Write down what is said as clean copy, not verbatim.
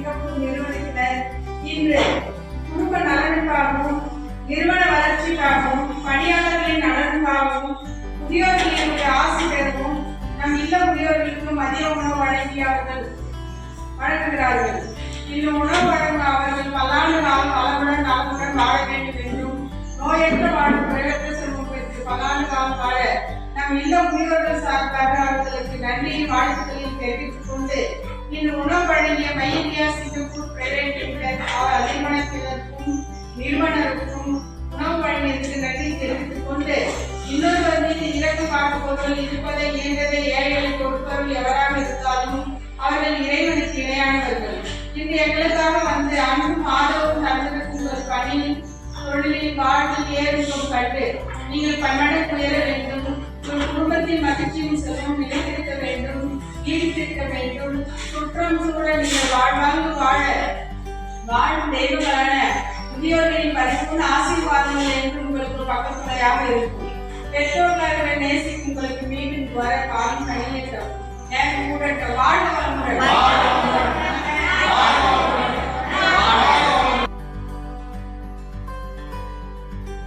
Singapore நிறுவனத்தினர் இன்று குடும்ப நலனுக்காகவும் நிறுவன வளர்ச்சிக்காகவும் பணியாளர்களின் நலனுக்காகவும் முதியோர்களுடைய ஆசை பெறவும் நம் இல்ல முதியோர்களுக்கு மதிய உணவு வழங்குகிறார்கள். இந்த உணவு வழங்க அவர்கள் பல்லாண்டு காலம் வளமுடன் நலமுடன் வாழ வேண்டும் என்றும் நோயற்ற வாழும் குறைவற்ற செல்வம் பெற்று பல்லாண்டு காலம் வாழ நம் இல்ல முதியோர்கள் சார்பாக அவர்களுக்கு நன்றியும் வாழ்த்துக்களையும் தெரிவித்துக் கொண்டு இந்த உணவு வழங்கிய மையிந்தியா சிங்கப்பூர் பிரைவேட் லிமிடெட் நிறுவனத்தினருக்கும் நிறுவனருக்கும் உணவு வழங்கியதற்கு நன்றி தெரிவித்துக் கொண்டு இன்னொருவர் மீது இறக்கு காட்டுபவர்கள் இருப்பதை இயன்றதை ஏழைகளை கொடுப்பவர்கள் எவராக இருந்தாலும் அவர்கள் இறைவனுக்கு இணையானவர்கள். இன்று எங்களுக்காக வந்து அன்பும் ஆதரவும் தந்திருக்கும் ஒரு பணியில் தொழிலில் வாழ்வில் ஏறும் கண்டு நீங்கள் பன்மடங்கு உயர வேண்டும். ஒரு குடும்பத்தின் மகிழ்ச்சியும் செல்வம் நிலைத்திருக்க வேண்டும், நீடித்திருக்க வேண்டும். குற்றம் சூழ நீங்கள் வாழ்வாங்கு வாழும் தெய்வங்களான முதியோர்களின் பரிபூர்ண ஆசீர்வாதங்கள் என்று உங்களுக்கு பக்கத்துணையாக இருக்கும். பெற்றோர்களை நேசிக்கும் உங்களுக்கு மீண்டும் வர காலம் கணியட்டும். வாழ்க வளமுடன்.